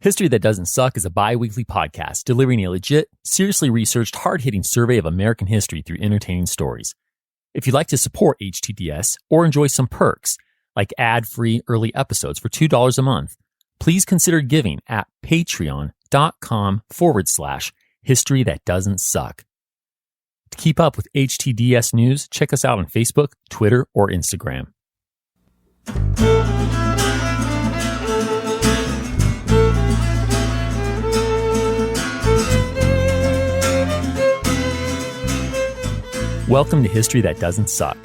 History That Doesn't Suck is a bi-weekly podcast delivering a legit, seriously researched, hard-hitting survey of American history through entertaining stories. If you'd like to support HTDS or enjoy some perks, like ad-free early episodes for $2 a month, please consider giving at patreon.com/History That Doesn't Suck. To keep up with HTDS news, check us out on Facebook, Twitter, or Instagram. Welcome to History That Doesn't Suck.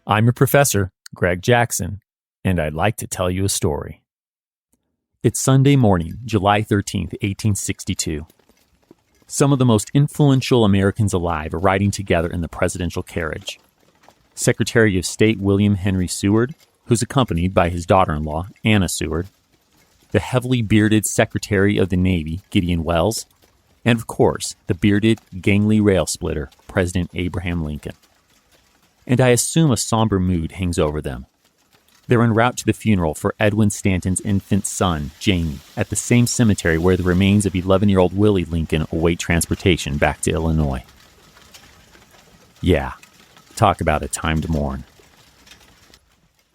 I'm your professor, Greg Jackson, and I'd like to tell you a story. It's Sunday morning, July 13th, 1862. Some of the most influential Americans alive are riding together in the presidential carriage. Secretary of State William Henry Seward, who's accompanied by his daughter-in-law, Anna Seward, the heavily bearded Secretary of the Navy, Gideon Welles, and of course, the bearded, gangly rail splitter, President Abraham Lincoln. And I assume a somber mood hangs over them. They're en route to the funeral for Edwin Stanton's infant son, Jamie, at the same cemetery where the remains of 11-year-old Willie Lincoln await transportation back to Illinois. Yeah, talk about a time to mourn.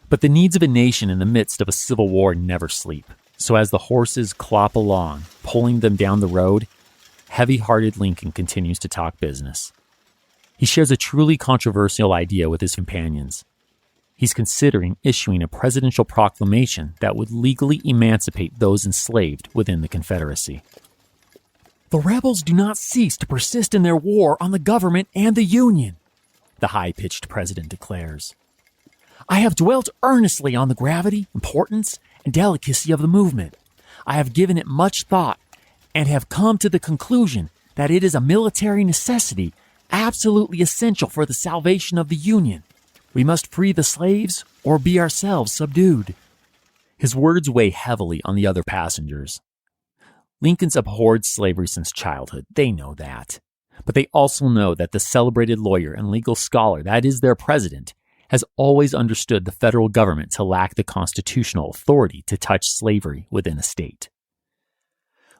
But the needs of a nation in the midst of a civil war never sleep. So as the horses clop along, pulling them down the road, heavy-hearted Lincoln continues to talk business. He shares a truly controversial idea with his companions. He's considering issuing a presidential proclamation that would legally emancipate those enslaved within the Confederacy. The rebels do not cease to persist in their war on the government and the Union, the high-pitched president declares. I have dwelt earnestly on the gravity, importance, and delicacy of the movement. I have given it much thought and have come to the conclusion that it is a military necessity absolutely essential for the salvation of the Union. We must free the slaves or be ourselves subdued. His words weigh heavily on the other passengers. Lincoln's abhorred slavery since childhood. They know that. But they also know that the celebrated lawyer and legal scholar that is their president has always understood the federal government to lack the constitutional authority to touch slavery within a state.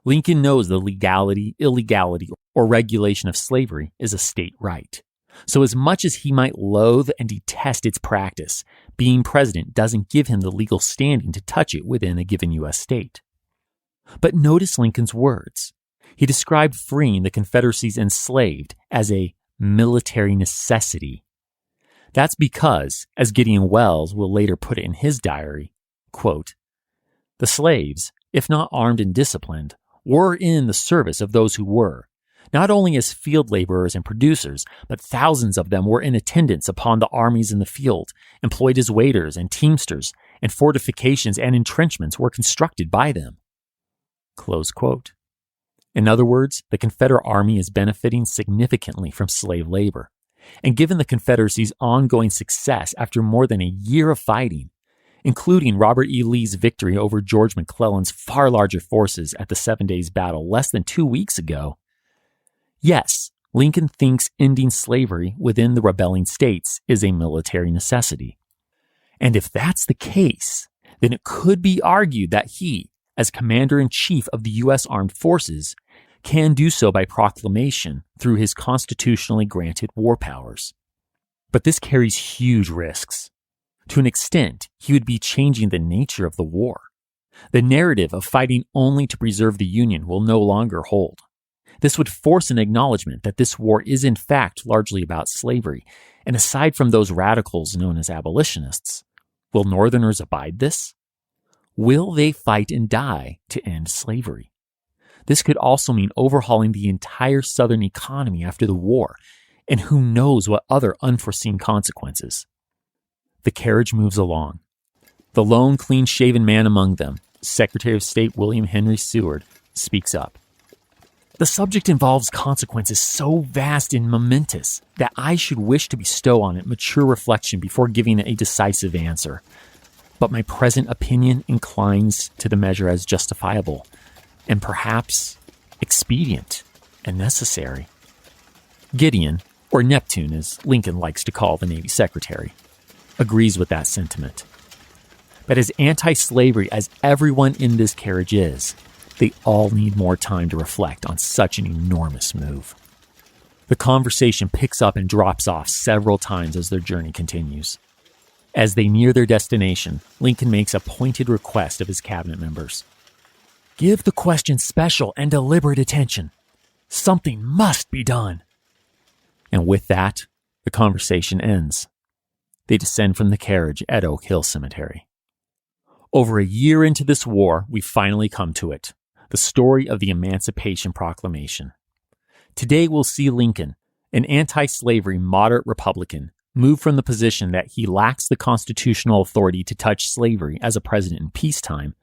Lincoln knows the legality, illegality, or regulation of slavery is a state right. So as much as he might loathe and detest its practice, being president doesn't give him the legal standing to touch it within a given U.S. state. But notice Lincoln's words. He described freeing the Confederacy's enslaved as a military necessity. That's because, as Gideon Welles will later put it in his diary, quote, the slaves, if not armed and disciplined, were in the service of those who were, not only as field laborers and producers, but thousands of them were in attendance upon the armies in the field, employed as waiters and teamsters, and fortifications and entrenchments were constructed by them. Close quote. In other words, the Confederate Army is benefiting significantly from slave labor. And given the Confederacy's ongoing success after more than a year of fighting, including Robert E. Lee's victory over George McClellan's far larger forces at the 7 Days Battle less than 2 weeks ago, yes, Lincoln thinks ending slavery within the rebelling states is a military necessity. And if that's the case, then it could be argued that he, as Commander-in-Chief of the U.S. Armed Forces, can do so by proclamation through his constitutionally granted war powers. But this carries huge risks. To an extent, he would be changing the nature of the war. The narrative of fighting only to preserve the Union will no longer hold. This would force an acknowledgement that this war is in fact largely about slavery, and aside from those radicals known as abolitionists, will Northerners abide this? Will they fight and die to end slavery? This could also mean overhauling the entire Southern economy after the war, and who knows what other unforeseen consequences. The carriage moves along. The lone, clean-shaven man among them, Secretary of State William Henry Seward, speaks up. The subject involves consequences so vast and momentous that I should wish to bestow on it mature reflection before giving a decisive answer. But my present opinion inclines to the measure as justifiable, and perhaps expedient and necessary. Gideon, or Neptune as Lincoln likes to call the Navy Secretary, agrees with that sentiment. But as anti-slavery as everyone in this carriage is, They all need more time to reflect on such an enormous move. The conversation picks up and drops off several times as their journey continues. As they near their destination, Lincoln makes a pointed request of his cabinet members. Give the question special and deliberate attention. Something must be done. And with that, the conversation ends. They descend from the carriage at Oak Hill Cemetery. Over a year into this war, we finally come to it. The story of the Emancipation Proclamation. Today we'll see Lincoln, an anti-slavery moderate Republican, move from the position that he lacks the constitutional authority to touch slavery as a president in peacetime,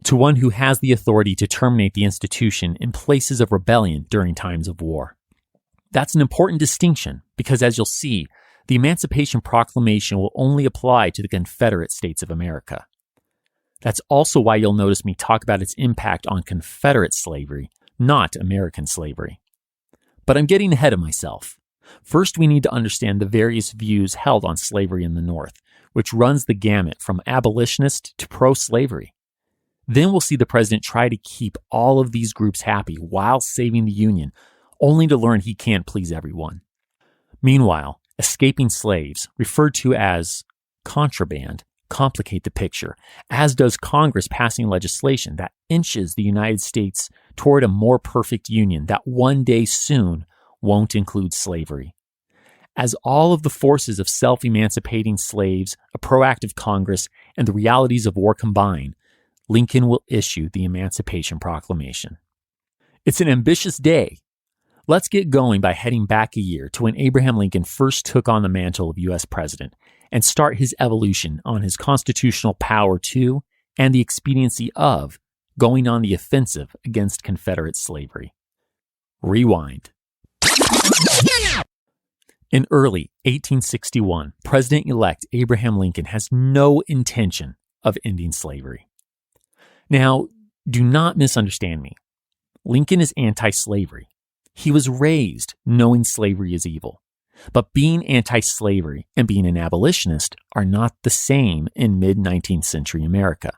to one who has the authority to terminate the institution in places of rebellion during times of war. That's an important distinction because, as you'll see, the Emancipation Proclamation will only apply to the Confederate States of America. That's also why you'll notice me talk about its impact on Confederate slavery, not American slavery. But I'm getting ahead of myself. First, we need to understand the various views held on slavery in the North, which runs the gamut from abolitionist to pro-slavery. Then we'll see the president try to keep all of these groups happy while saving the Union, only to learn he can't please everyone. Meanwhile, escaping slaves, referred to as contraband, complicate the picture, as does Congress passing legislation that inches the United States toward a more perfect union that one day soon won't include slavery. As all of the forces of self-emancipating slaves, a proactive Congress, and the realities of war combine, Lincoln will issue the Emancipation Proclamation. It's an ambitious day. Let's get going by heading back a year to when Abraham Lincoln first took on the mantle of U.S. president and start his evolution on his constitutional power to, and the expediency of, going on the offensive against Confederate slavery. Rewind. In early 1861, President-elect Abraham Lincoln has no intention of ending slavery. Now, do not misunderstand me. Lincoln is anti-slavery. He was raised knowing slavery is evil. But being anti-slavery and being an abolitionist are not the same in mid-19th century America.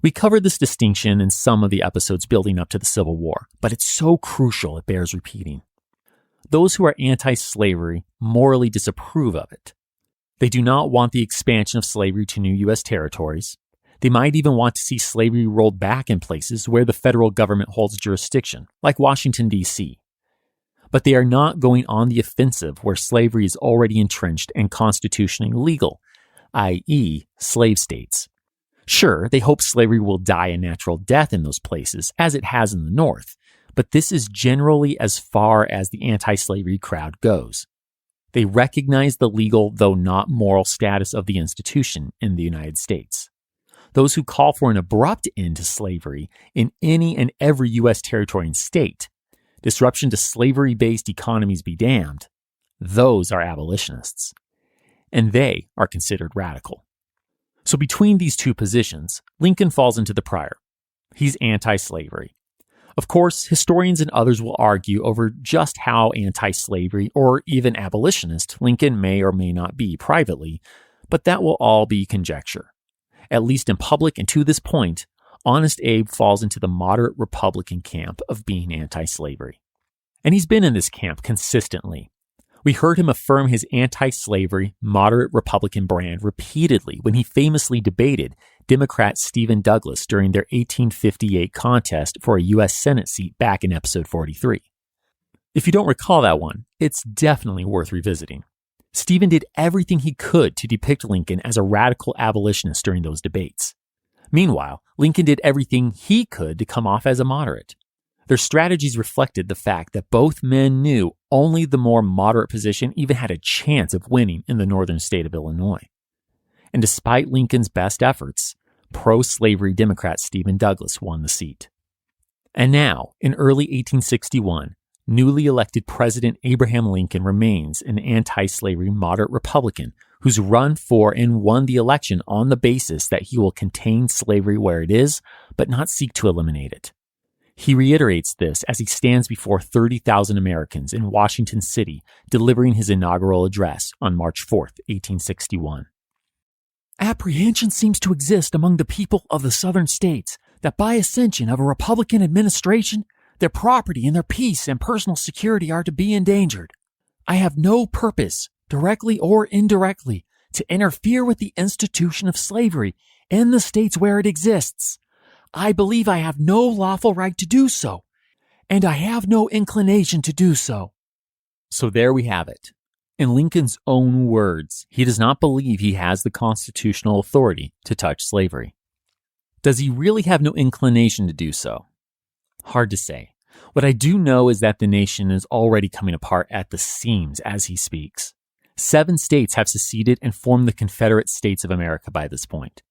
We covered this distinction in some of the episodes building up to the Civil War, but it's so crucial it bears repeating. Those who are anti-slavery morally disapprove of it. They do not want the expansion of slavery to new U.S. territories. They might even want to see slavery rolled back in places where the federal government holds jurisdiction, like Washington, D.C. But they are not going on the offensive where slavery is already entrenched and constitutionally legal, i.e., slave states. Sure, they hope slavery will die a natural death in those places, as it has in the North, but this is generally as far as the anti-slavery crowd goes. They recognize the legal, though not moral, status of the institution in the United States. Those who call for an abrupt end to slavery in any and every U.S. territory and state, disruption to slavery-based economies be damned, those are abolitionists. And they are considered radical. So between these two positions, Lincoln falls into the prior. He's anti-slavery. Of course, historians and others will argue over just how anti-slavery or even abolitionist Lincoln may or may not be privately, but that will all be conjecture. At least in public and to this point, Honest Abe falls into the moderate Republican camp of being anti-slavery. And he's been in this camp consistently. We heard him affirm his anti-slavery, moderate Republican brand repeatedly when he famously debated Democrat Stephen Douglas during their 1858 contest for a U.S. Senate seat back in episode 43. If you don't recall that one, it's definitely worth revisiting. Stephen did everything he could to depict Lincoln as a radical abolitionist during those debates. Meanwhile, Lincoln did everything he could to come off as a moderate. Their strategies reflected the fact that both men knew only the more moderate position even had a chance of winning in the northern state of Illinois. And despite Lincoln's best efforts, pro-slavery Democrat Stephen Douglas won the seat. And now, in early 1861, newly elected President Abraham Lincoln remains an anti-slavery moderate Republican who's run for and won the election on the basis that he will contain slavery where it is, but not seek to eliminate it. He reiterates this as he stands before 30,000 Americans in Washington City delivering his inaugural address on March 4, 1861. Apprehension seems to exist among the people of the southern states that by ascension of a Republican administration, their property and their peace and personal security are to be endangered. I have no purpose, directly or indirectly, to interfere with the institution of slavery in the states where it exists. I believe I have no lawful right to do so, and I have no inclination to do so. So there we have it. In Lincoln's own words, he does not believe he has the constitutional authority to touch slavery. Does he really have no inclination to do so? Hard to say. What I do know is that the nation is already coming apart at the seams as he speaks. 7 states have seceded and formed the Confederate States of America by this point.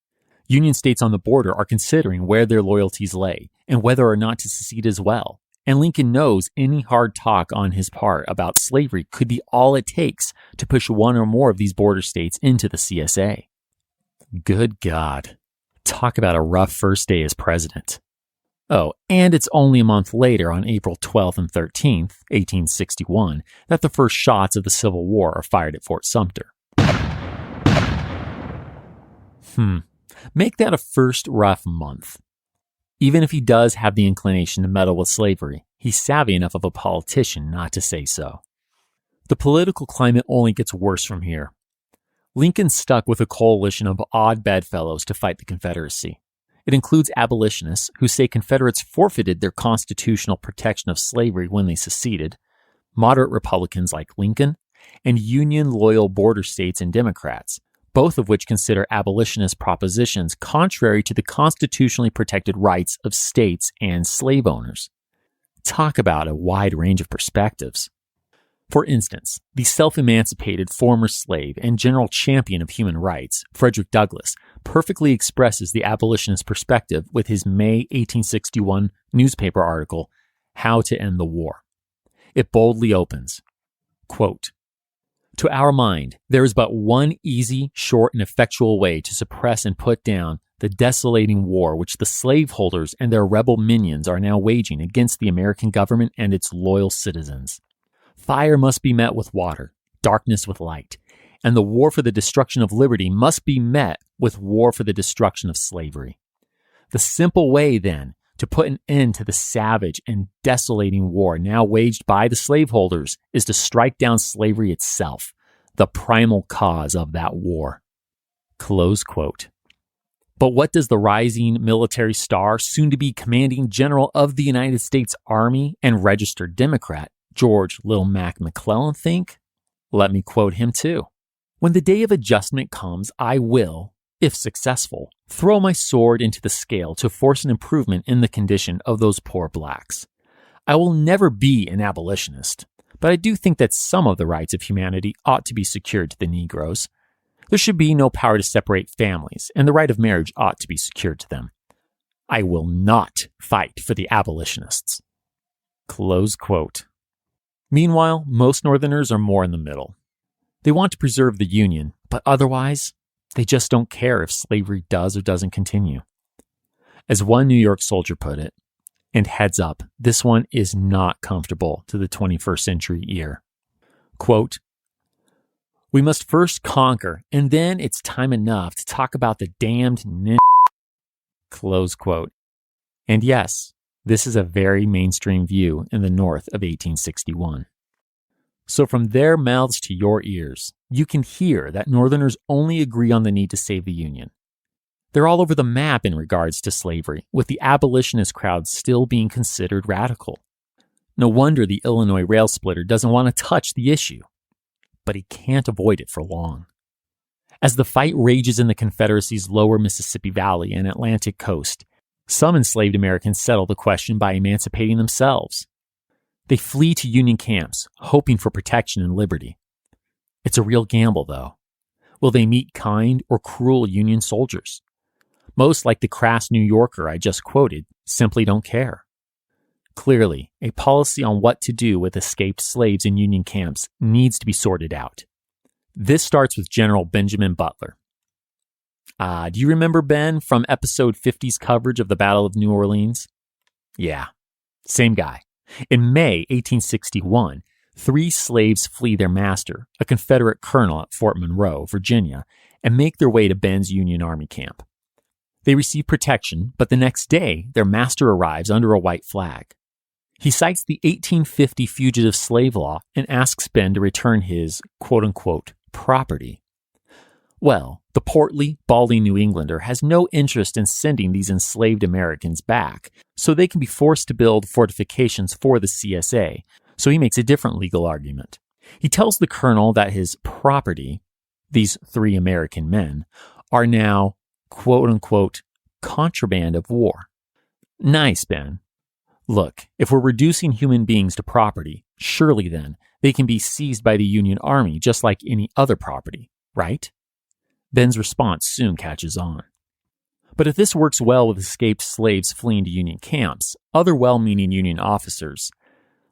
Union states on the border are considering where their loyalties lay and whether or not to secede as well. And Lincoln knows any hard talk on his part about slavery could be all it takes to push one or more of these border states into the CSA. Good God. Talk about a rough first day as president. Oh, and it's only a month later, on April 12th and 13th, 1861, that the first shots of the Civil War are fired at Fort Sumter. Make that a first rough month. Even if he does have the inclination to meddle with slavery, he's savvy enough of a politician not to say so. The political climate only gets worse from here. Lincoln's stuck with a coalition of odd bedfellows to fight the Confederacy. It includes abolitionists who say Confederates forfeited their constitutional protection of slavery when they seceded, moderate Republicans like Lincoln, and Union-loyal border states and Democrats, both of which consider abolitionist propositions contrary to the constitutionally protected rights of states and slave owners. Talk about a wide range of perspectives. For instance, the self-emancipated former slave and general champion of human rights, Frederick Douglass, perfectly expresses the abolitionist perspective with his May 1861 newspaper article, How to End the War. It boldly opens, quote, "To our mind, there is but one easy, short, and effectual way to suppress and put down the desolating war which the slaveholders and their rebel minions are now waging against the American government and its loyal citizens. Fire must be met with water, darkness with light, and the war for the destruction of liberty must be met with war for the destruction of slavery. The simple way, then, to put an end to the savage and desolating war now waged by the slaveholders is to strike down slavery itself, the primal cause of that war." Close quote. But what does the rising military star, soon-to-be commanding general of the United States Army and registered Democrat, George Little Mac McClellan, think? Let me quote him too. "When the day of adjustment comes, I will, if successful, throw my sword into the scale to force an improvement in the condition of those poor blacks. I will never be an abolitionist, but I do think that some of the rights of humanity ought to be secured to the Negroes. There should be no power to separate families, and the right of marriage ought to be secured to them. I will not fight for the abolitionists." Close quote. Meanwhile, most Northerners are more in the middle. They want to preserve the Union, but otherwise, they just don't care if slavery does or doesn't continue. As one New York soldier put it, and heads up, this one is not comfortable to the 21st century ear. Quote, "We must first conquer, and then it's time enough to talk about the damned Close quote. And yes, this is a very mainstream view in the North of 1861. So from their mouths to your ears, you can hear that Northerners only agree on the need to save the Union. They're all over the map in regards to slavery, with the abolitionist crowd still being considered radical. No wonder the Illinois rail splitter doesn't want to touch the issue. But he can't avoid it for long. As the fight rages in the Confederacy's lower Mississippi Valley and Atlantic coast, some enslaved Americans settle the question by emancipating themselves. They flee to Union camps, hoping for protection and liberty. It's a real gamble, though. Will they meet kind or cruel Union soldiers? Most, like the crass New Yorker I just quoted, simply don't care. Clearly, a policy on what to do with escaped slaves in Union camps needs to be sorted out. This starts with General Benjamin Butler. Do you remember Ben from episode 50's coverage of the Battle of New Orleans? Yeah, same guy. In May 1861, 3 slaves flee their master, a Confederate colonel at Fort Monroe, Virginia, and make their way to Ben's Union Army camp. They receive protection, but the next day, their master arrives under a white flag. He cites the 1850 fugitive slave law and asks Ben to return his quote-unquote property. Well, the portly, balding New Englander has no interest in sending these enslaved Americans back, so they can be forced to build fortifications for the CSA, so he makes a different legal argument. He tells the colonel that his property, these 3 American men, are now quote-unquote contraband of war. Nice, Ben. Look, if we're reducing human beings to property, surely then they can be seized by the Union Army just like any other property, right? Ben's response soon catches on. But if this works well with escaped slaves fleeing to Union camps, other well-meaning Union officers,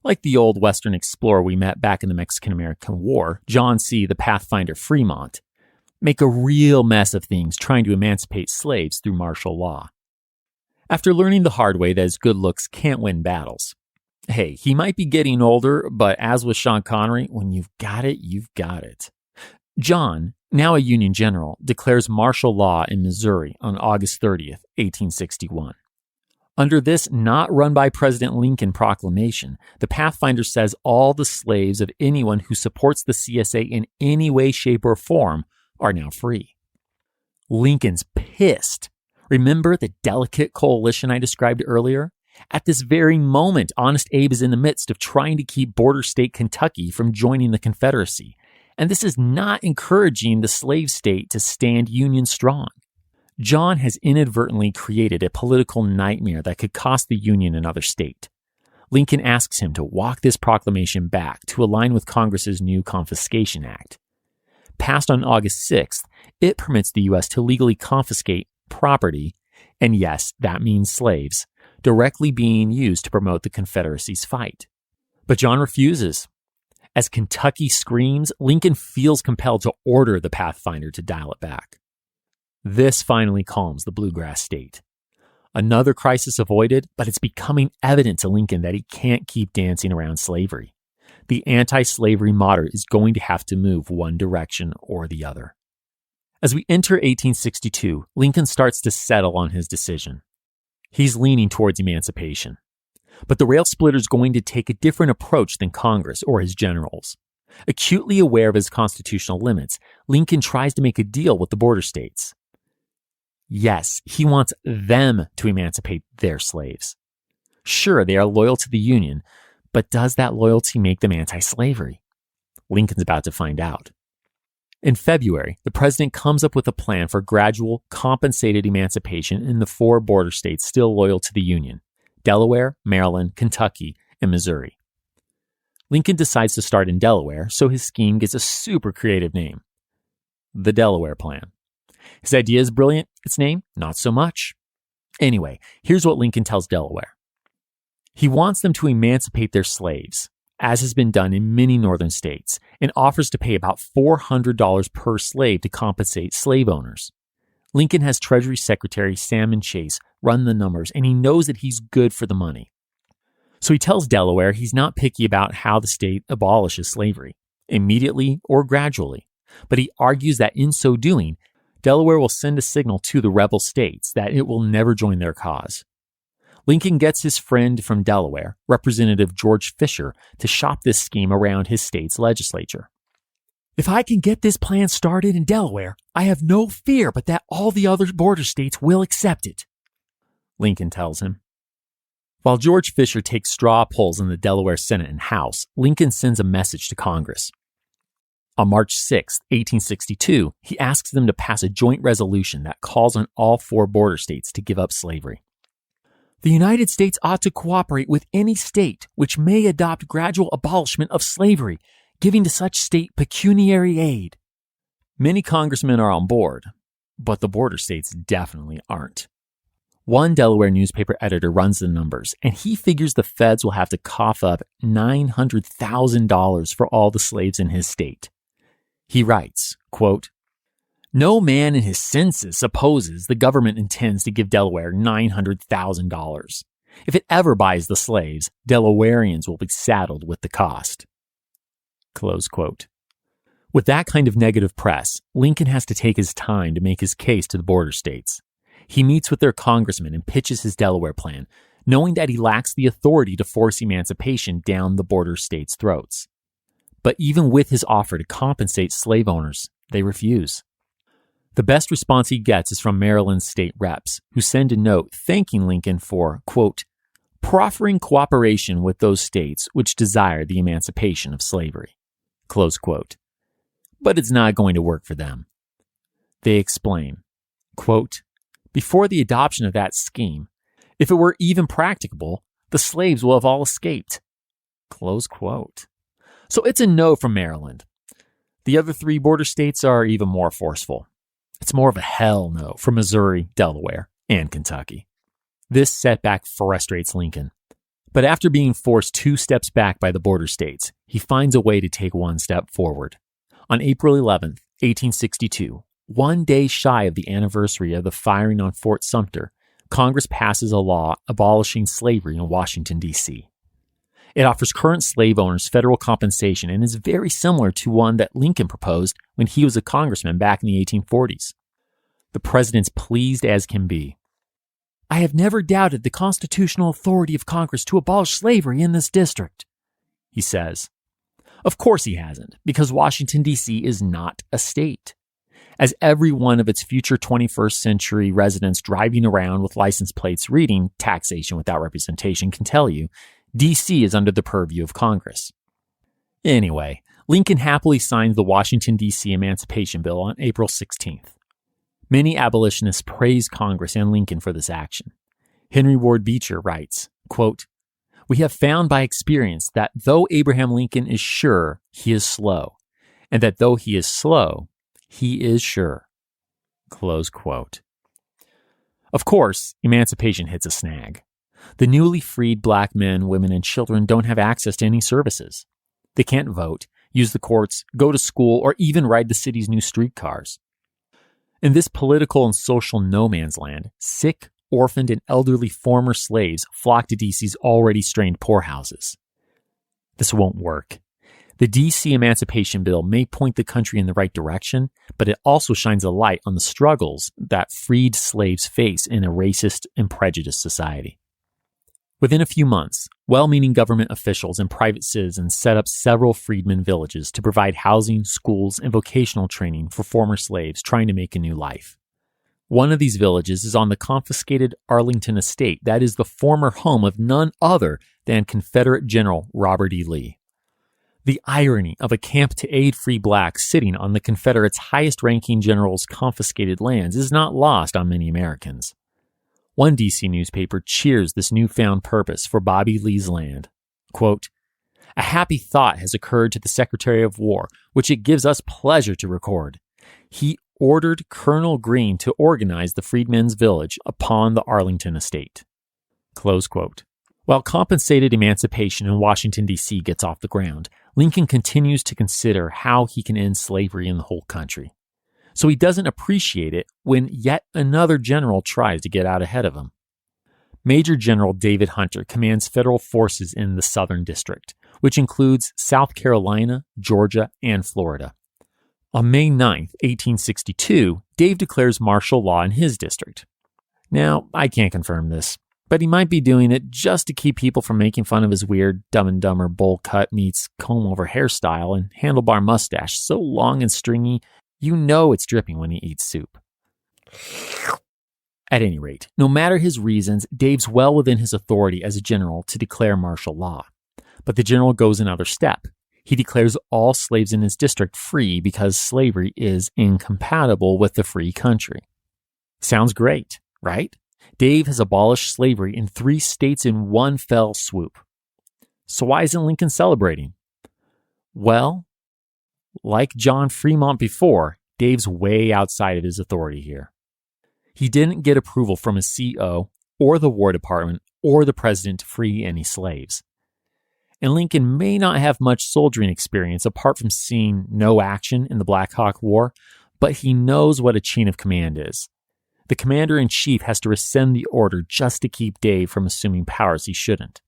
like the old Western explorer we met back in the Mexican-American War, John C. the Pathfinder Fremont, make a real mess of things trying to emancipate slaves through martial law. After learning the hard way that his good looks can't win battles. Hey, he might be getting older, but as with Sean Connery, when you've got it, you've got it. John, now a Union general, declares martial law in Missouri on August 30th, 1861. Under this not run by President Lincoln proclamation, the Pathfinder says all the slaves of anyone who supports the CSA in any way, shape, or form are now free. Lincoln's pissed. Remember the delicate coalition I described earlier? At this very moment, Honest Abe is in the midst of trying to keep border state Kentucky from joining the Confederacy, and this is not encouraging the slave state to stand Union strong. John has inadvertently created a political nightmare that could cost the Union another state. Lincoln asks him to walk this proclamation back to align with Congress's new Confiscation Act. Passed on August 6th, it permits the U.S. to legally confiscate property, and yes, that means slaves, directly being used to promote the Confederacy's fight. But John refuses. As Kentucky screams, Lincoln feels compelled to order the Pathfinder to dial it back. This finally calms the bluegrass state. Another crisis avoided, but it's becoming evident to Lincoln that he can't keep dancing around slavery. The anti-slavery moderate is going to have to move one direction or the other. As we enter 1862, Lincoln starts to settle on his decision. He's leaning towards emancipation. But the rail splitter is going to take a different approach than Congress or his generals. Acutely aware of his constitutional limits, Lincoln tries to make a deal with the border states. Yes, he wants them to emancipate their slaves. Sure, they are loyal to the Union, but does that loyalty make them anti-slavery? Lincoln's about to find out. In February, the president comes up with a plan for gradual, compensated emancipation in the 4 border states still loyal to the Union: Delaware, Maryland, Kentucky, and Missouri. Lincoln decides to start in Delaware, so his scheme gets a super creative name: the Delaware Plan. His idea is brilliant, its name, not so much. Anyway, here's what Lincoln tells Delaware. He wants them to emancipate their slaves, as has been done in many northern states, and offers to pay about $400 per slave to compensate slave owners. Lincoln has Treasury Secretary Salmon Chase run the numbers, and he knows that he's good for the money. So he tells Delaware he's not picky about how the state abolishes slavery, immediately or gradually, but he argues that in so doing, Delaware will send a signal to the rebel states that it will never join their cause. Lincoln gets his friend from Delaware, Representative George Fisher, to shop this scheme around his state's legislature. If I can get this plan started in Delaware, I have no fear but that all the other border states will accept it, Lincoln tells him. While George Fisher takes straw polls in the Delaware Senate and House, Lincoln sends a message to Congress. On March 6, 1862, he asks them to pass a joint resolution that calls on all 4 border states to give up slavery. The United States ought to cooperate with any state which may adopt gradual abolishment of slavery, giving to such state pecuniary aid. Many congressmen are on board, but the border states definitely aren't. One Delaware newspaper editor runs the numbers, and he figures the feds will have to cough up $900,000 for all the slaves in his state. He writes, quote, "No man in his senses supposes the government intends to give Delaware $900,000. If it ever buys the slaves, Delawareans will be saddled with the cost." Close quote. With that kind of negative press, Lincoln has to take his time to make his case to the border states. He meets with their congressmen and pitches his Delaware plan, knowing that he lacks the authority to force emancipation down the border states' throats. But even with his offer to compensate slave owners, they refuse. The best response he gets is from Maryland's state reps, who send a note thanking Lincoln for, quote, proffering cooperation with those states which desire the emancipation of slavery, close quote. But it's not going to work for them. They explain, quote, before the adoption of that scheme, if it were even practicable, the slaves will have all escaped, close quote. So it's a no from Maryland. The other three border states are even more forceful. It's more of a hell no from Missouri, Delaware, and Kentucky. This setback frustrates Lincoln. But after being forced 2 steps back by the border states, he finds a way to take 1 step forward. On April 11, 1862, 1 day shy of the anniversary of the firing on Fort Sumter, Congress passes a law abolishing slavery in Washington, D.C. It offers current slave owners federal compensation and is very similar to one that Lincoln proposed when he was a congressman back in the 1840s. The president's pleased as can be. I have never doubted the constitutional authority of Congress to abolish slavery in this district, he says. Of course he hasn't, because Washington, D.C. is not a state. As every one of its future 21st century residents driving around with license plates reading taxation without representation can tell you, D.C. is under the purview of Congress. Anyway, Lincoln happily signed the Washington, D.C. Emancipation Bill on April 16th. Many abolitionists praise Congress and Lincoln for this action. Henry Ward Beecher writes, quote, we have found by experience that though Abraham Lincoln is sure, he is slow, and that though he is slow, he is sure. Close quote. Of course, emancipation hits a snag. The newly freed black men, women, and children don't have access to any services. They can't vote, use the courts, go to school, or even ride the city's new streetcars. In this political and social no man's land, sick, orphaned, and elderly former slaves flock to D.C.'s already strained poorhouses. This won't work. The D.C. Emancipation Bill may point the country in the right direction, but it also shines a light on the struggles that freed slaves face in a racist and prejudiced society. Within a few months, well-meaning government officials and private citizens set up several freedmen villages to provide housing, schools, and vocational training for former slaves trying to make a new life. One of these villages is on the confiscated Arlington estate that is the former home of none other than Confederate General Robert E. Lee. The irony of a camp to aid free blacks sitting on the Confederates' highest-ranking general's confiscated lands is not lost on many Americans. One D.C. newspaper cheers this newfound purpose for Bobby Lee's land. Quote, a happy thought has occurred to the Secretary of War, which it gives us pleasure to record. He ordered Colonel Greene to organize the Freedmen's Village upon the Arlington estate. Close quote. While compensated emancipation in Washington, D.C. gets off the ground, Lincoln continues to consider how he can end slavery in the whole country. So he doesn't appreciate it when yet another general tries to get out ahead of him. Major General David Hunter commands federal forces in the Southern District, which includes South Carolina, Georgia, and Florida. On May 9, 1862, Dave declares martial law in his district. Now, I can't confirm this, but he might be doing it just to keep people from making fun of his weird Dumb and Dumber bowl cut meets comb-over hairstyle and handlebar mustache so long and stringy, you know it's dripping when he eats soup. At any rate, no matter his reasons, Dave's well within his authority as a general to declare martial law. But the general goes another step. He declares all slaves in his district free because slavery is incompatible with the free country. Sounds great, right? Dave has abolished slavery in 3 states in one fell swoop. So why isn't Lincoln celebrating? Well, like John Fremont before, Dave's way outside of his authority here. He didn't get approval from his CO or the War Department or the president to free any slaves. And Lincoln may not have much soldiering experience apart from seeing no action in the Black Hawk War, but he knows what a chain of command is. The commander-in-chief has to rescind the order just to keep Dave from assuming powers he shouldn't.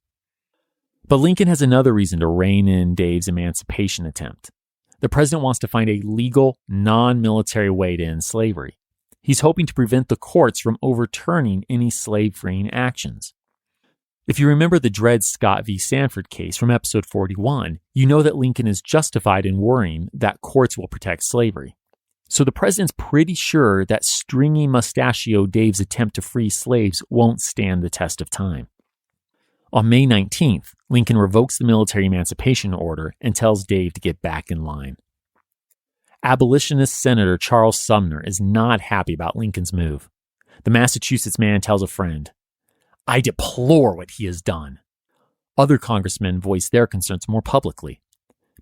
But Lincoln has another reason to rein in Dave's emancipation attempt. the president wants to find a legal, non-military way to end slavery. He's hoping to prevent the courts from overturning any slave-freeing actions. If you remember the Dred Scott v. Sanford case from episode 41, you know that Lincoln is justified in worrying that courts will protect slavery. So the president's pretty sure that stringy mustachio Dave's attempt to free slaves won't stand the test of time. On May 19th, Lincoln revokes the military emancipation order and tells Dave to get back in line. Abolitionist Senator Charles Sumner is not happy about Lincoln's move. The Massachusetts man tells a friend, "I deplore what he has done." Other congressmen voice their concerns more publicly.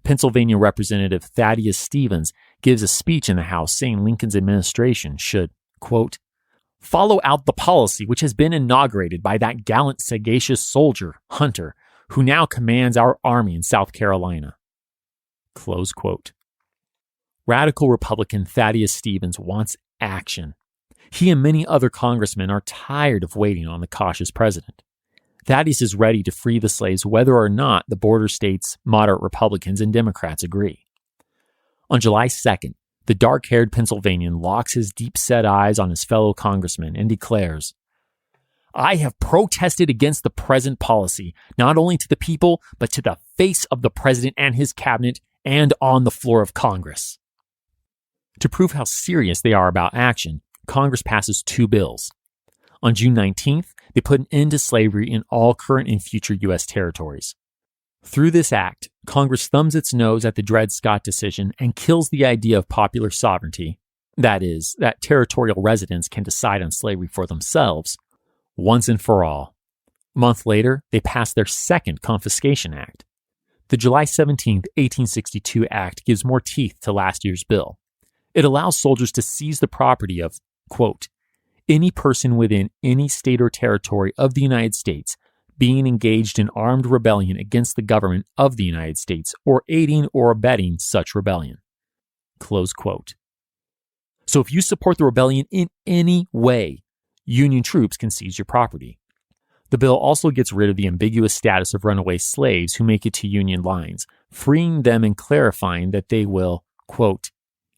Pennsylvania Representative Thaddeus Stevens gives a speech in the House saying Lincoln's administration should, quote, "follow out the policy which has been inaugurated by that gallant, sagacious soldier, Hunter, who now commands our army in South Carolina." Close quote. Radical Republican Thaddeus Stevens wants action. He and many other congressmen are tired of waiting on the cautious president. Thaddeus is ready to free the slaves whether or not the border states, moderate Republicans, and Democrats agree. On July 2nd, the dark-haired Pennsylvanian locks his deep-set eyes on his fellow congressman and declares, "I have protested against the present policy, not only to the people, but to the face of the president and his cabinet, and on the floor of Congress." To prove how serious they are about action, Congress passes 2 bills. On June 19th, they put an end to slavery in all current and future U.S. territories. Through this act, Congress thumbs its nose at the Dred Scott decision and kills the idea of popular sovereignty, that is, that territorial residents can decide on slavery for themselves, once and for all. A month later, they pass their second Confiscation Act. The July 17, 1862 Act gives more teeth to last year's bill. It allows soldiers to seize the property of, quote, "any person within any state or territory of the United States being engaged in armed rebellion against the government of the United States or aiding or abetting such rebellion." Close quote. So if you support the rebellion in any way, Union troops can seize your property. The bill also gets rid of the ambiguous status of runaway slaves who make it to Union lines, freeing them and clarifying that they will, quote,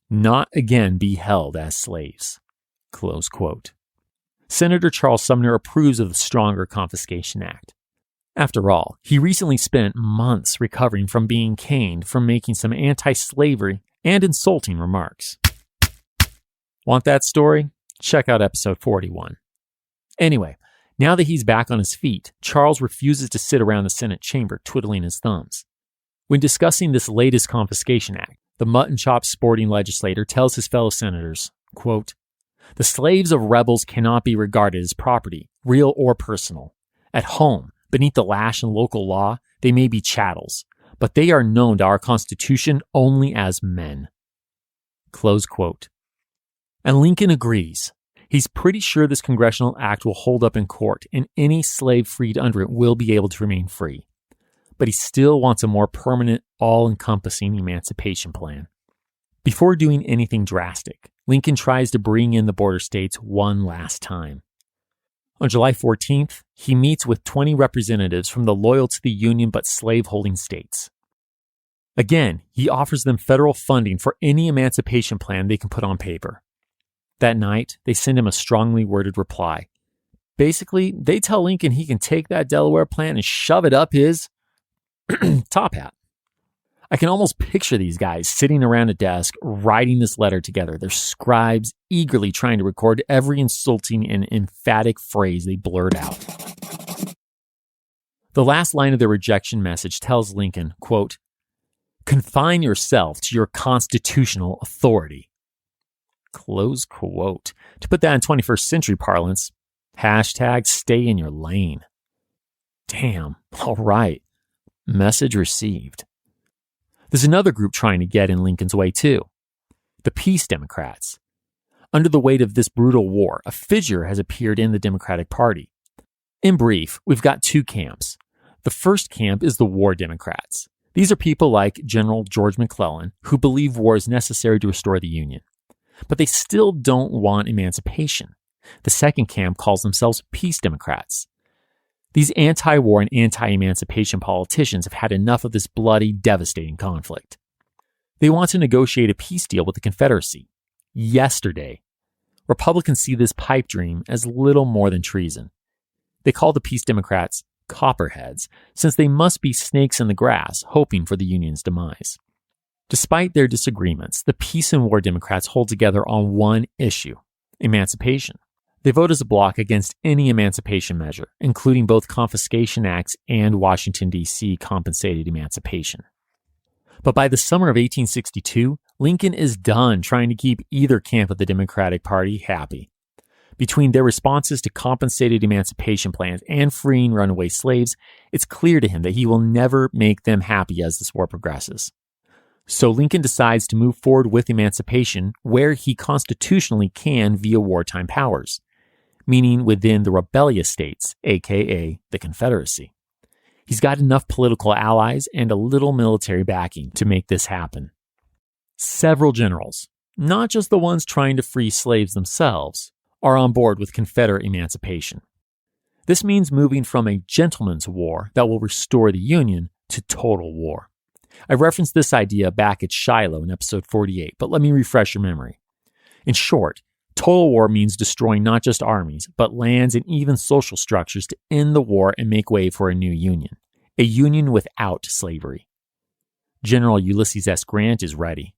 "not again be held as slaves." Close quote. Senator Charles Sumner approves of the stronger Confiscation Act. After all, he recently spent months recovering from being caned for making some anti-slavery and insulting remarks. Want that story? Check out episode 41. Anyway, now that he's back on his feet, Charles refuses to sit around the Senate chamber twiddling his thumbs. When discussing this latest Confiscation Act, the mutton-chop sporting legislator tells his fellow senators, quote, "the slaves of rebels cannot be regarded as property, real or personal. At home, beneath the lash and local law, they may be chattels, but they are known to our Constitution only as men." Close quote. And Lincoln agrees. He's pretty sure this congressional act will hold up in court and any slave freed under it will be able to remain free. But he still wants a more permanent, all-encompassing emancipation plan. Before doing anything drastic, Lincoln tries to bring in the border states one last time. On July 14th, he meets with 20 representatives from the loyal to the Union but slave-holding states. Again, he offers them federal funding for any emancipation plan they can put on paper. That night, they send him a strongly worded reply. Basically, they tell Lincoln he can take that Delaware plan and shove it up his top hat. I can almost picture these guys sitting around a desk writing this letter together, their scribes eagerly trying to record every insulting and emphatic phrase they blurt out. The last line of their rejection message tells Lincoln, quote, "confine yourself to your constitutional authority." Close quote. To put that in 21st century parlance, hashtag stay in your lane. Damn, all right. Message received. There's another group trying to get in Lincoln's way too. The Peace Democrats. Under the weight of this brutal war, a fissure has appeared in the Democratic Party. In brief, we've got 2 camps. The first camp is the War Democrats. These are people like General George McClellan who believe war is necessary to restore the Union. But they still don't want emancipation. The second camp calls themselves Peace Democrats. These anti-war and anti-emancipation politicians have had enough of this bloody, devastating conflict. They want to negotiate a peace deal with the Confederacy. Yesterday. Republicans see this pipe dream as little more than treason. They call the Peace Democrats copperheads, since they must be snakes in the grass, hoping for the Union's demise. Despite their disagreements, the Peace and War Democrats hold together on one issue: emancipation. They vote as a bloc against any emancipation measure, including both confiscation acts and Washington, D.C. compensated emancipation. But by the summer of 1862, Lincoln is done trying to keep either camp of the Democratic Party happy. Between their responses to compensated emancipation plans and freeing runaway slaves, it's clear to him that he will never make them happy as this war progresses. So Lincoln decides to move forward with emancipation where he constitutionally can via wartime powers, meaning within the rebellious states, aka the Confederacy. He's got enough political allies and a little military backing to make this happen. Several generals, not just the ones trying to free slaves themselves, are on board with Confederate emancipation. This means moving from a gentleman's war that will restore the Union to total war. I referenced this idea back at Shiloh in episode 48, but let me refresh your memory. In short, total war means destroying not just armies, but lands and even social structures to end the war and make way for a new Union. A Union without slavery. General Ulysses S. Grant is ready.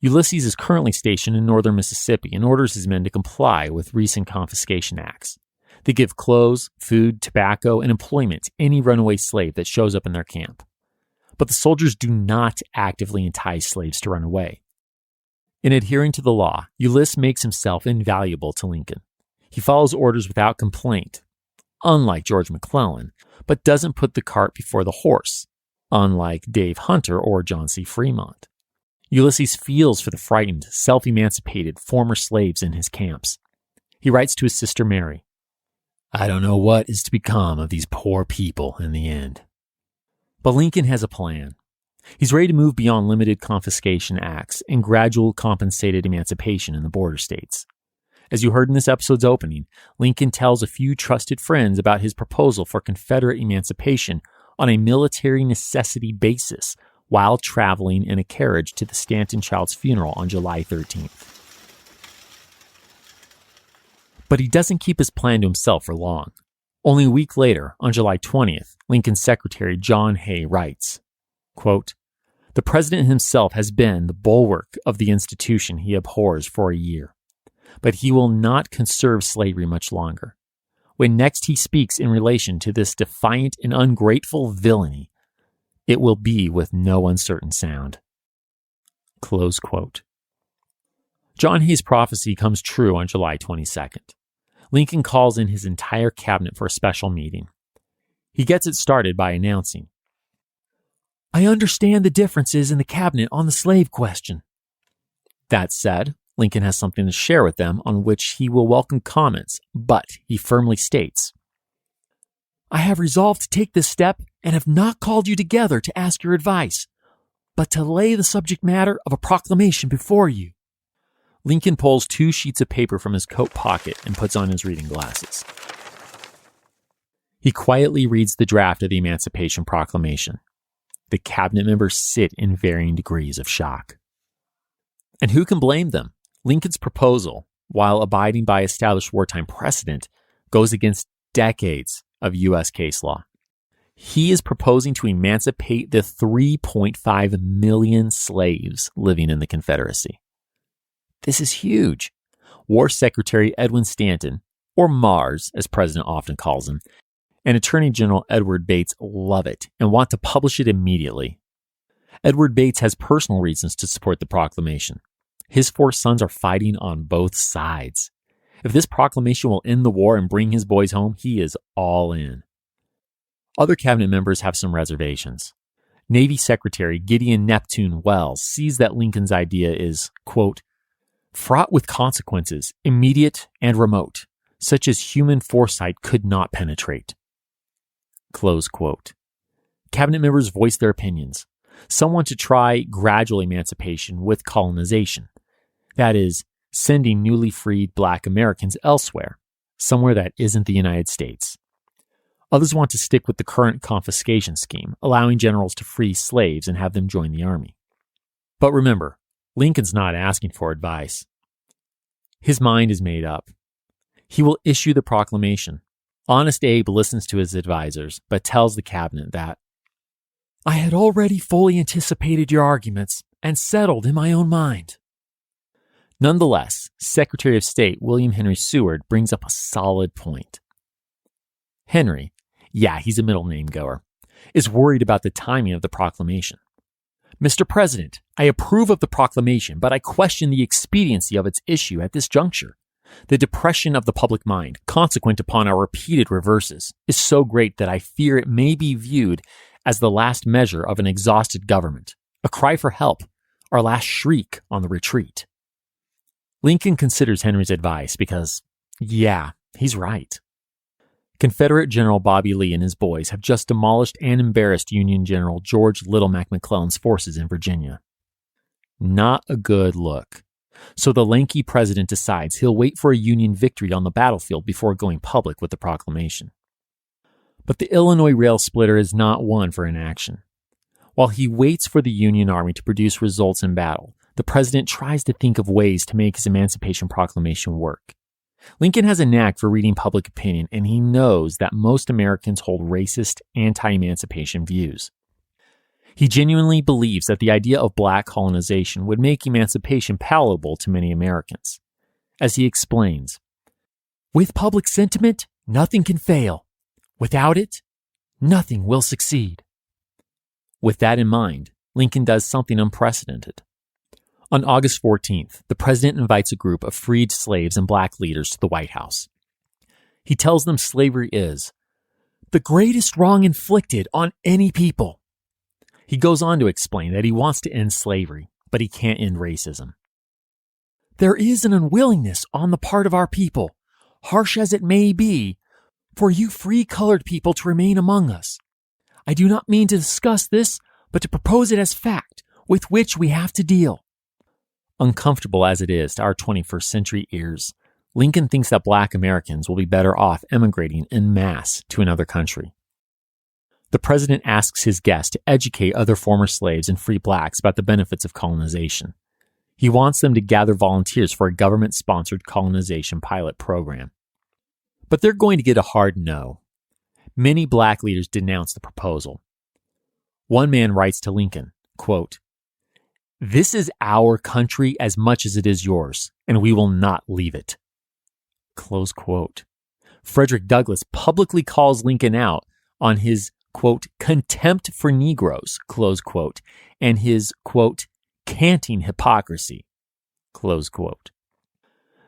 Ulysses is currently stationed in northern Mississippi and orders his men to comply with recent confiscation acts. They give clothes, food, tobacco, and employment to any runaway slave that shows up in their camp. But the soldiers do not actively entice slaves to run away. In adhering to the law, Ulysses makes himself invaluable to Lincoln. He follows orders without complaint, unlike George McClellan, but doesn't put the cart before the horse, unlike Dave Hunter or John C. Fremont. Ulysses feels for the frightened, self-emancipated former slaves in his camps. He writes to his sister Mary, "I don't know what is to become of these poor people in the end." But Lincoln has a plan. He's ready to move beyond limited confiscation acts and gradual compensated emancipation in the border states. As you heard in this episode's opening, Lincoln tells a few trusted friends about his proposal for Confederate emancipation on a military necessity basis while traveling in a carriage to the Stanton child's funeral on July 13th. But he doesn't keep his plan to himself for long. Only a week later, on July 20th, Lincoln's secretary John Hay writes, quote, "The president himself has been the bulwark of the institution he abhors for a year, but he will not conserve slavery much longer. When next he speaks in relation to this defiant and ungrateful villainy, it will be with no uncertain sound." Close quote. John Hay's prophecy comes true on July 22nd. Lincoln calls in his entire cabinet for a special meeting. He gets it started by announcing, "I understand the differences in the cabinet on the slave question." That said, Lincoln has something to share with them on which he will welcome comments, but he firmly states, "I have resolved to take this step and have not called you together to ask your advice, but to lay the subject matter of a proclamation before you." Lincoln pulls 2 sheets of paper from his coat pocket and puts on his reading glasses. He quietly reads the draft of the Emancipation Proclamation. The cabinet members sit in varying degrees of shock. And who can blame them? Lincoln's proposal, while abiding by established wartime precedent, goes against decades of U.S. case law. He is proposing to emancipate the 3.5 million slaves living in the Confederacy. This is huge. War Secretary Edwin Stanton, or Mars, as President often calls him, and Attorney General Edward Bates love it and want to publish it immediately. Edward Bates has personal reasons to support the proclamation. His 4 sons are fighting on both sides. If this proclamation will end the war and bring his boys home, he is all in. Other cabinet members have some reservations. Navy Secretary Gideon Neptune Wells sees that Lincoln's idea is, quote, "fraught with consequences, immediate and remote, such as human foresight could not penetrate." Close quote. Cabinet members voice their opinions. Some want to try gradual emancipation with colonization. That is, sending newly freed Black Americans elsewhere, somewhere that isn't the United States. Others want to stick with the current confiscation scheme, allowing generals to free slaves and have them join the army. But remember, Lincoln's not asking for advice. His mind is made up. He will issue the proclamation. Honest Abe listens to his advisors, but tells the cabinet that, "I had already fully anticipated your arguments and settled in my own mind." Nonetheless, Secretary of State William Henry Seward brings up a solid point. Henry, yeah, he's a middle name goer, is worried about the timing of the proclamation. "Mr. President, I approve of the proclamation, but I question the expediency of its issue at this juncture. The depression of the public mind, consequent upon our repeated reverses, is so great that I fear it may be viewed as the last measure of an exhausted government, a cry for help, our last shriek on the retreat." Lincoln considers Henry's advice because, yeah, he's right. Confederate General Bobby Lee and his boys have just demolished and embarrassed Union General George Little Mac McClellan's forces in Virginia. Not a good look. So the lanky president decides he'll wait for a Union victory on the battlefield before going public with the proclamation. But the Illinois rail splitter is not one for inaction. While he waits for the Union Army to produce results in battle, the president tries to think of ways to make his Emancipation Proclamation work. Lincoln has a knack for reading public opinion, and he knows that most Americans hold racist, anti-emancipation views. He genuinely believes that the idea of black colonization would make emancipation palatable to many Americans. As he explains, "With public sentiment, nothing can fail. Without it, nothing will succeed." With that in mind, Lincoln does something unprecedented. On August 14th, the president invites a group of freed slaves and black leaders to the White House. He tells them slavery is the greatest wrong inflicted on any people. He goes on to explain that he wants to end slavery, but he can't end racism. "There is an unwillingness on the part of our people, harsh as it may be, for you free colored people to remain among us. I do not mean to discuss this, but to propose it as fact with which we have to deal." Uncomfortable as it is to our 21st century ears, Lincoln thinks that black Americans will be better off emigrating en masse to another country. The president asks his guests to educate other former slaves and free blacks about the benefits of colonization. He wants them to gather volunteers for a government-sponsored colonization pilot program. But they're going to get a hard no. Many black leaders denounce the proposal. One man writes to Lincoln, quote, "This is our country as much as it is yours, and we will not leave it." Close quote. Frederick Douglass publicly calls Lincoln out on his, quote, "contempt for Negroes," close quote, and his, quote, "canting hypocrisy," close quote.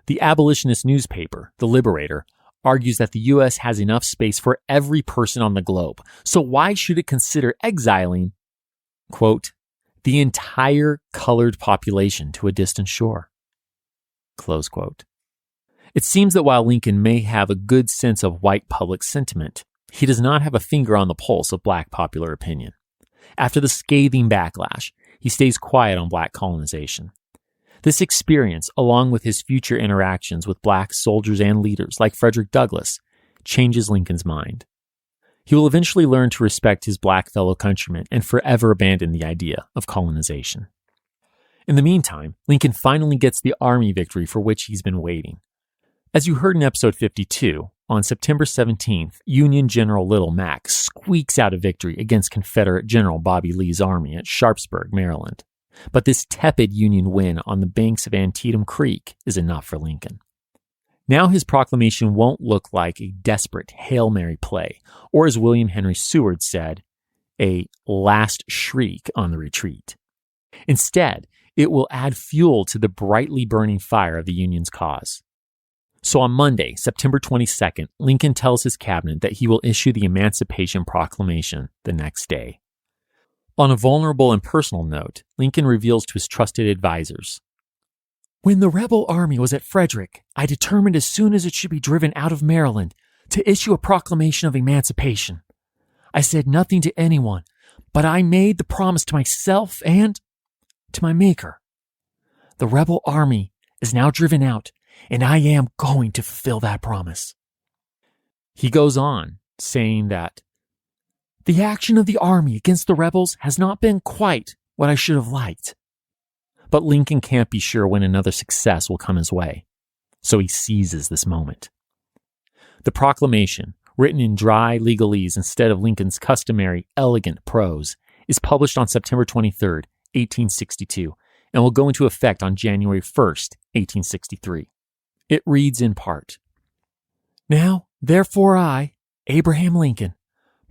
The abolitionist newspaper, The Liberator, argues that the U.S. has enough space for every person on the globe, so why should it consider exiling, quote, "the entire colored population to a distant shore," close quote. It seems that while Lincoln may have a good sense of white public sentiment, he does not have a finger on the pulse of black popular opinion. After the scathing backlash, he stays quiet on black colonization. This experience, along with his future interactions with black soldiers and leaders like Frederick Douglass, changes Lincoln's mind. He will eventually learn to respect his black fellow countrymen and forever abandon the idea of colonization. In the meantime, Lincoln finally gets the Army victory for which he's been waiting. As you heard in episode 52, on September 17th, Union General Little Mac squeaks out a victory against Confederate General Bobby Lee's army at Sharpsburg, Maryland. But this tepid Union win on the banks of Antietam Creek is enough for Lincoln. Now his proclamation won't look like a desperate Hail Mary play, or as William Henry Seward said, a last shriek on the retreat. Instead, it will add fuel to the brightly burning fire of the Union's cause. So on Monday, September 22nd, Lincoln tells his cabinet that he will issue the Emancipation Proclamation the next day. On a vulnerable and personal note, Lincoln reveals to his trusted advisors, "When the rebel army was at Frederick, I determined as soon as it should be driven out of Maryland to issue a proclamation of emancipation. I said nothing to anyone, but I made the promise to myself and to my Maker. The rebel army is now driven out, and I am going to fulfill that promise." He goes on, saying that the action of the army against the rebels has not been quite what I should have liked. But Lincoln can't be sure when another success will come his way, so he seizes this moment. The proclamation, written in dry legalese instead of Lincoln's customary elegant prose, is published on September 23, 1862, and will go into effect on January 1st, 1863. It reads in part, "Now, therefore I, Abraham Lincoln,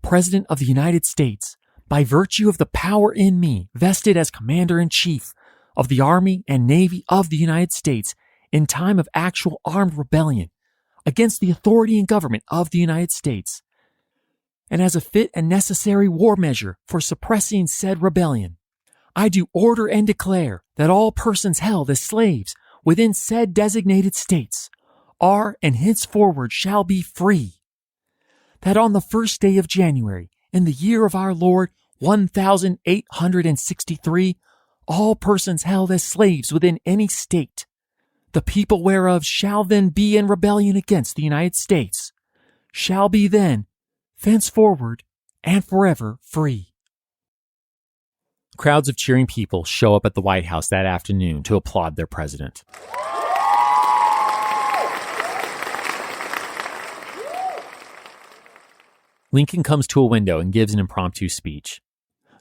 President of the United States, by virtue of the power in me vested as Commander-in-Chief of the Army and Navy of the United States in time of actual armed rebellion against the authority and government of the United States, and as a fit and necessary war measure for suppressing said rebellion, I do order and declare that all persons held as slaves within said designated states are and henceforward shall be free. That on the first day of January, in the year of our Lord 1863, all persons held as slaves within any state, the people whereof shall then be in rebellion against the United States, shall be then, thenceforward, and forever free." Crowds of cheering people show up at the White House that afternoon to applaud their president. Lincoln comes to a window and gives an impromptu speech.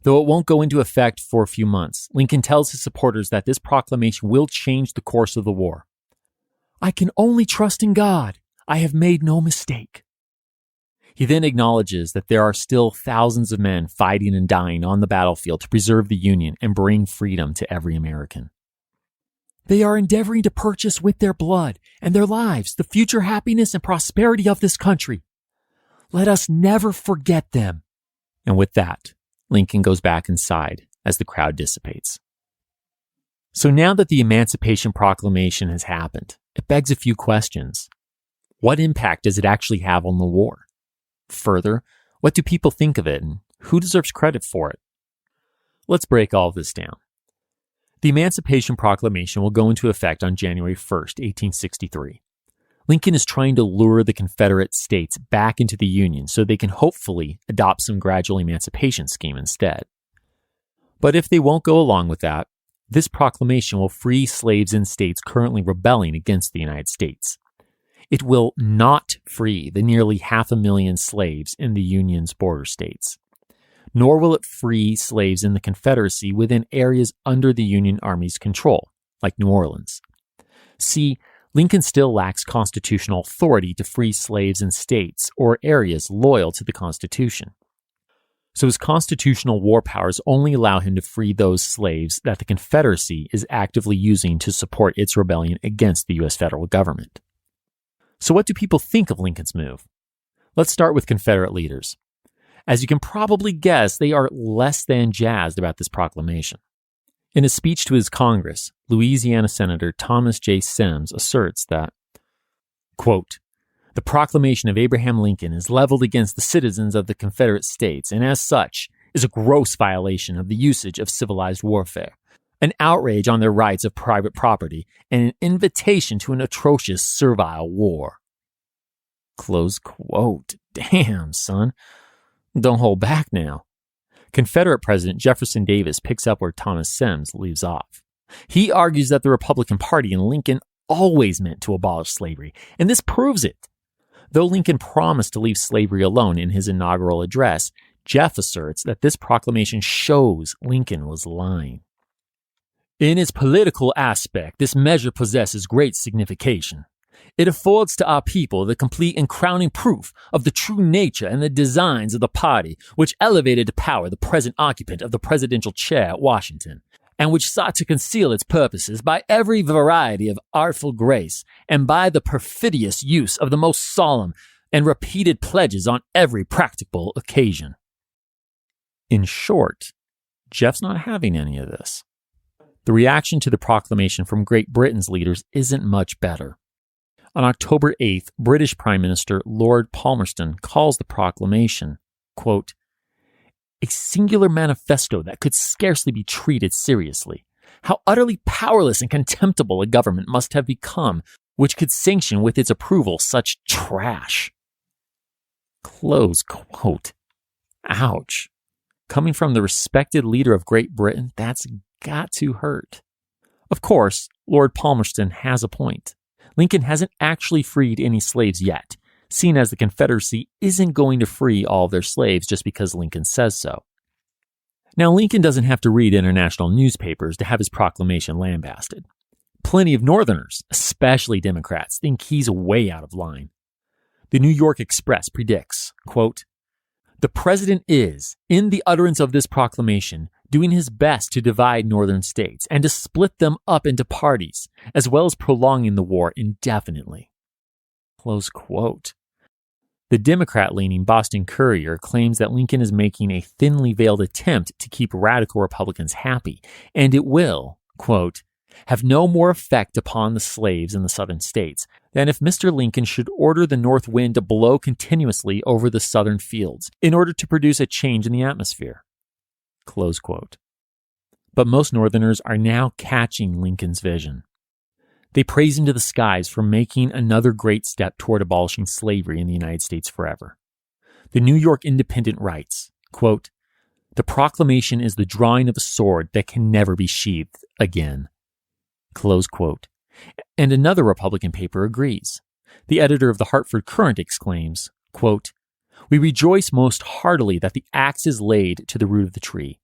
Though it won't go into effect for a few months, Lincoln tells his supporters that this proclamation will change the course of the war. "I can only trust in God. I have made no mistake." He then acknowledges that there are still thousands of men fighting and dying on the battlefield to preserve the Union and bring freedom to every American. "They are endeavoring to purchase with their blood and their lives the future happiness and prosperity of this country. Let us never forget them." And with that, Lincoln goes back inside as the crowd dissipates. So now that the Emancipation Proclamation has happened, it begs a few questions. What impact does it actually have on the war? Further, what do people think of it, and who deserves credit for it? Let's break all of this down. The Emancipation Proclamation will go into effect on January 1st, 1863. Lincoln is trying to lure the Confederate states back into the Union so they can hopefully adopt some gradual emancipation scheme instead. But if they won't go along with that, this proclamation will free slaves in states currently rebelling against the United States. It will not free the nearly 500,000 slaves in the Union's border states, nor will it free slaves in the Confederacy within areas under the Union Army's control, like New Orleans. See, Lincoln still lacks constitutional authority to free slaves in states or areas loyal to the Constitution. So his constitutional war powers only allow him to free those slaves that the Confederacy is actively using to support its rebellion against the U.S. federal government. So what do people think of Lincoln's move? Let's start with Confederate leaders. As you can probably guess, they are less than jazzed about this proclamation. In a speech to his Congress, Louisiana Senator Thomas J. Semmes asserts that, quote, "The proclamation of Abraham Lincoln is leveled against the citizens of the Confederate States, and as such is a gross violation of the usage of civilized warfare, an outrage on their rights of private property, and an invitation to an atrocious servile war." Close quote. Damn, son. Don't hold back now. Confederate President Jefferson Davis picks up where Thomas Semmes leaves off. He argues that the Republican Party and Lincoln always meant to abolish slavery, and this proves it. Though Lincoln promised to leave slavery alone in his inaugural address, Jeff asserts that this proclamation shows Lincoln was lying. "In its political aspect, this measure possesses great signification. It affords to our people the complete and crowning proof of the true nature and the designs of the party which elevated to power the present occupant of the presidential chair at Washington, and which sought to conceal its purposes by every variety of artful grace and by the perfidious use of the most solemn and repeated pledges on every practicable occasion." In short, Jeff's not having any of this. The reaction to the proclamation from Great Britain's leaders isn't much better. On October 8th, British Prime Minister Lord Palmerston calls the proclamation, quote, "a singular manifesto that could scarcely be treated seriously. How utterly powerless and contemptible a government must have become which could sanction with its approval such trash." Close quote. Ouch. Coming from the respected leader of Great Britain, that's got to hurt. Of course, Lord Palmerston has a point. Lincoln hasn't actually freed any slaves yet, seeing as the Confederacy isn't going to free all of their slaves just because Lincoln says so. Now, Lincoln doesn't have to read international newspapers to have his proclamation lambasted. Plenty of Northerners, especially Democrats, think he's way out of line. The New York Express predicts, quote, "The president is, in the utterance of this proclamation, doing his best to divide northern states and to split them up into parties, as well as prolonging the war indefinitely." Close quote. The Democrat-leaning Boston Courier claims that Lincoln is making a thinly veiled attempt to keep radical Republicans happy, and it will, quote, "have no more effect upon the slaves in the southern states than if Mr. Lincoln should order the north wind to blow continuously over the southern fields in order to produce a change in the atmosphere." Close quote. But most Northerners are now catching Lincoln's vision. They praise him to the skies for making another great step toward abolishing slavery in the United States forever. The New York Independent writes, quote, "The proclamation is the drawing of a sword that can never be sheathed again." Close quote. And another Republican paper agrees. The editor of the Hartford Courant exclaims, quote, "We rejoice most heartily that the axe is laid to the root of the tree.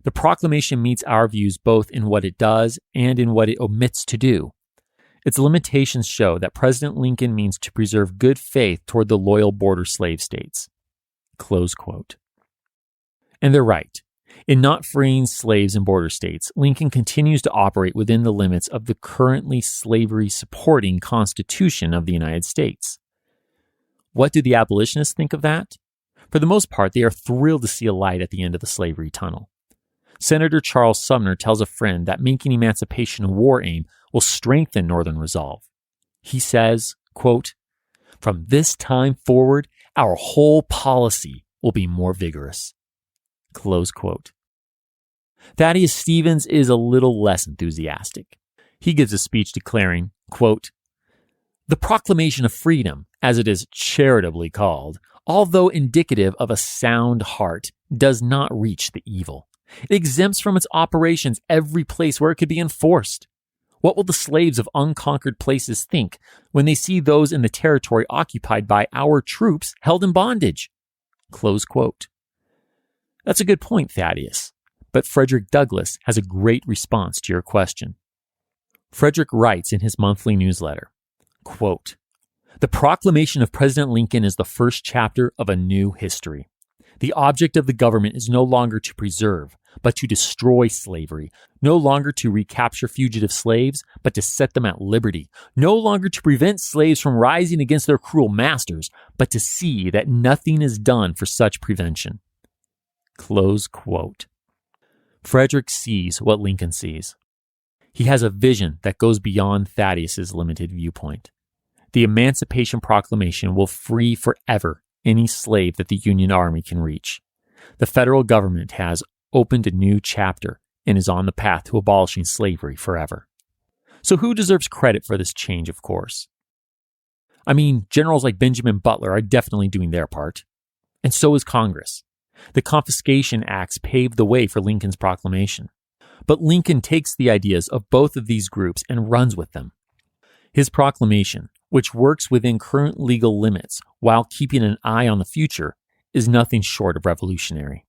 The proclamation meets our views both in what it does and in what it omits to do. Its limitations show that President Lincoln means to preserve good faith toward the loyal border slave states." Close quote. And they're right. In not freeing slaves in border states, Lincoln continues to operate within the limits of the currently slavery-supporting Constitution of the United States. What do the abolitionists think of that? For the most part, they are thrilled to see a light at the end of the slavery tunnel. Senator Charles Sumner tells a friend that making emancipation a war aim will strengthen Northern resolve. He says, quote, "From this time forward, our whole policy will be more vigorous." Close quote. Thaddeus Stevens is a little less enthusiastic. He gives a speech declaring, quote, "The Proclamation of Freedom, as it is charitably called, although indicative of a sound heart, does not reach the evil. It exempts from its operations every place where it could be enforced. What will the slaves of unconquered places think when they see those in the territory occupied by our troops held in bondage?" Close quote. That's a good point, Thaddeus. But Frederick Douglass has a great response to your question. Frederick writes in his monthly newsletter, quote, "The proclamation of President Lincoln is the first chapter of a new history. The object of the government is no longer to preserve, but to destroy slavery, no longer to recapture fugitive slaves, but to set them at liberty, no longer to prevent slaves from rising against their cruel masters, but to see that nothing is done for such prevention." Close quote. Frederick sees what Lincoln sees. He has a vision that goes beyond Thaddeus's limited viewpoint. The Emancipation Proclamation will free forever any slave that the Union Army can reach. The federal government has opened a new chapter and is on the path to abolishing slavery forever. So who deserves credit for this change, of course? I mean, generals like Benjamin Butler are definitely doing their part. And so is Congress. The Confiscation Acts paved the way for Lincoln's proclamation. But Lincoln takes the ideas of both of these groups and runs with them. His proclamation, which works within current legal limits while keeping an eye on the future, is nothing short of revolutionary.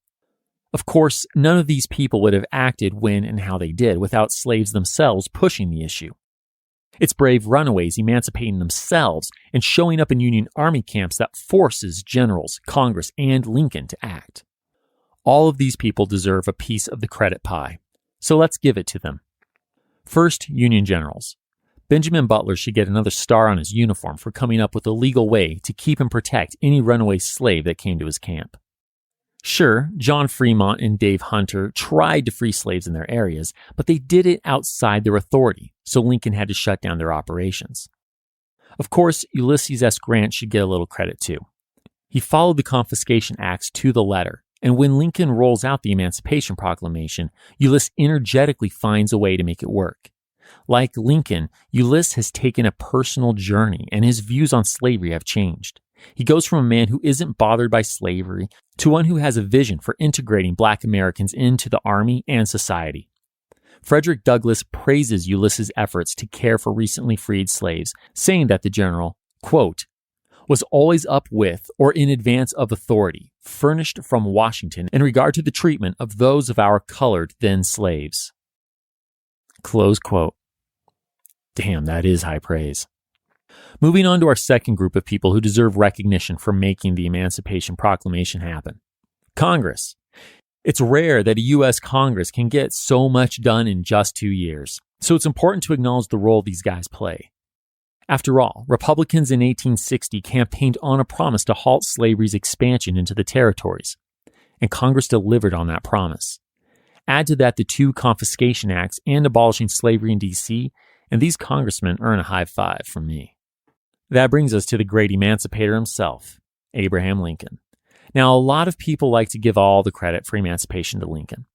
Of course, none of these people would have acted when and how they did without slaves themselves pushing the issue. It's brave runaways emancipating themselves and showing up in Union Army camps that forces generals, Congress, and Lincoln to act. All of these people deserve a piece of the credit pie, so let's give it to them. First, Union generals. Benjamin Butler should get another star on his uniform for coming up with a legal way to keep and protect any runaway slave that came to his camp. Sure, John Fremont and Dave Hunter tried to free slaves in their areas, but they did it outside their authority, so Lincoln had to shut down their operations. Of course, Ulysses S. Grant should get a little credit too. He followed the Confiscation Acts to the letter, and when Lincoln rolls out the Emancipation Proclamation, Ulysses energetically finds a way to make it work. Like Lincoln, Ulysses has taken a personal journey, and his views on slavery have changed. He goes from a man who isn't bothered by slavery to one who has a vision for integrating Black Americans into the Army and society. Frederick Douglass praises Ulysses' efforts to care for recently freed slaves, saying that the general, quote, was always up with or in advance of authority, furnished from Washington in regard to the treatment of those of our colored then slaves. Close quote. Damn, that is high praise. Moving on to our second group of people who deserve recognition for making the Emancipation Proclamation happen. Congress. It's rare that a U.S. Congress can get so much done in just 2 years, so it's important to acknowledge the role these guys play. After all, Republicans in 1860 campaigned on a promise to halt slavery's expansion into the territories, and Congress delivered on that promise. Add to that the 2 confiscation acts and abolishing slavery in D.C., and these congressmen earn a high five from me. That brings us to the great emancipator himself, Abraham Lincoln. Now, a lot of people like to give all the credit for emancipation to Lincoln.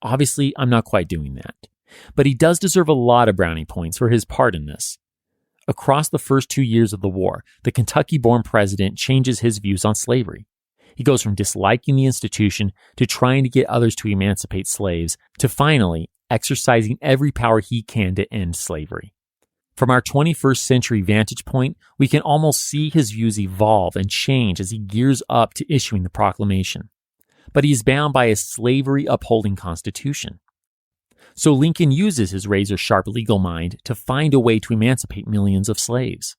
Obviously, I'm not quite doing that. But he does deserve a lot of brownie points for his part in this. Across the first 2 years of the war, the Kentucky-born president changes his views on slavery. He goes from disliking the institution to trying to get others to emancipate slaves to finally exercising every power he can to end slavery. From our 21st century vantage point, we can almost see his views evolve and change as he gears up to issuing the proclamation. But he is bound by a slavery-upholding constitution. So Lincoln uses his razor-sharp legal mind to find a way to emancipate millions of slaves.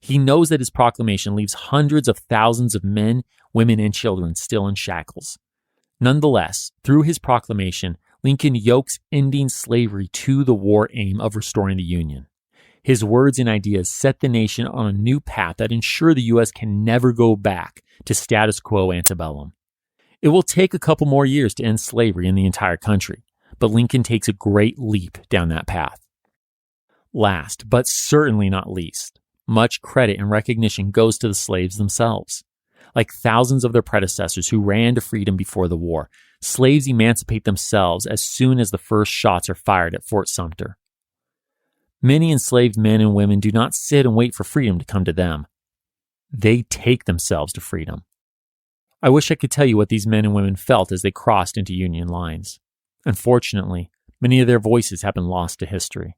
He knows that his proclamation leaves hundreds of thousands of men, women, and children still in shackles. Nonetheless, through his proclamation, Lincoln yokes ending slavery to the war aim of restoring the Union. His words and ideas set the nation on a new path that ensure the U.S. can never go back to status quo antebellum. It will take a couple more years to end slavery in the entire country, but Lincoln takes a great leap down that path. Last, but certainly not least, much credit and recognition goes to the slaves themselves. Like thousands of their predecessors who ran to freedom before the war, slaves emancipate themselves as soon as the first shots are fired at Fort Sumter. Many enslaved men and women do not sit and wait for freedom to come to them. They take themselves to freedom. I wish I could tell you what these men and women felt as they crossed into Union lines. Unfortunately, many of their voices have been lost to history.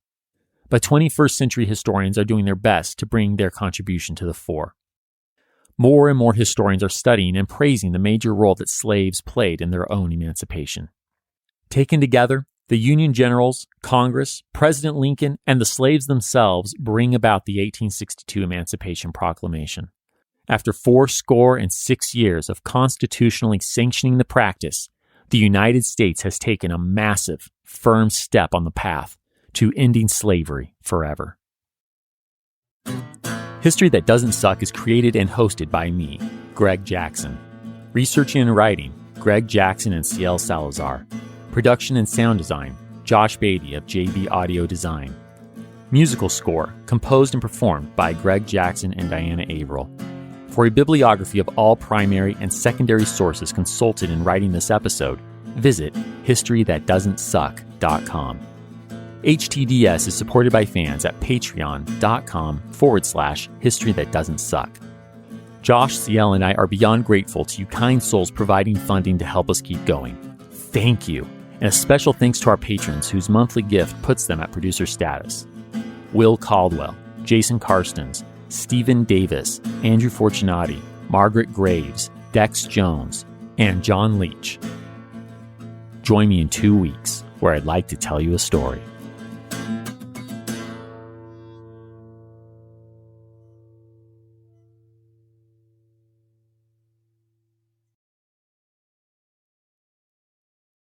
But 21st century historians are doing their best to bring their contribution to the fore. More and more historians are studying and praising the major role that slaves played in their own emancipation. Taken together, the Union generals, Congress, President Lincoln, and the slaves themselves bring about the 1862 Emancipation Proclamation. After 66 years of constitutionally sanctioning the practice, the United States has taken a massive, firm step on the path to ending slavery forever. History That Doesn't Suck is created and hosted by me, Greg Jackson. Researching and writing, Greg Jackson and CL Salazar. Production and sound design, Josh Beatty of JB Audio Design. Musical score, composed and performed by Greg Jackson and Diana Averill. For a bibliography of all primary and secondary sources consulted in writing this episode, visit historythatdoesn'tsuck.com. HTDS is supported by fans at patreon.com/historythatdoesn'tsuck. Josh, CL, and I are beyond grateful to you kind souls providing funding to help us keep going. Thank you. And a special thanks to our patrons whose monthly gift puts them at producer status. Will Caldwell, Jason Karstens, Stephen Davis, Andrew Fortunati, Margaret Graves, Dex Jones, and John Leach. Join me in 2 weeks where I'd like to tell you a story.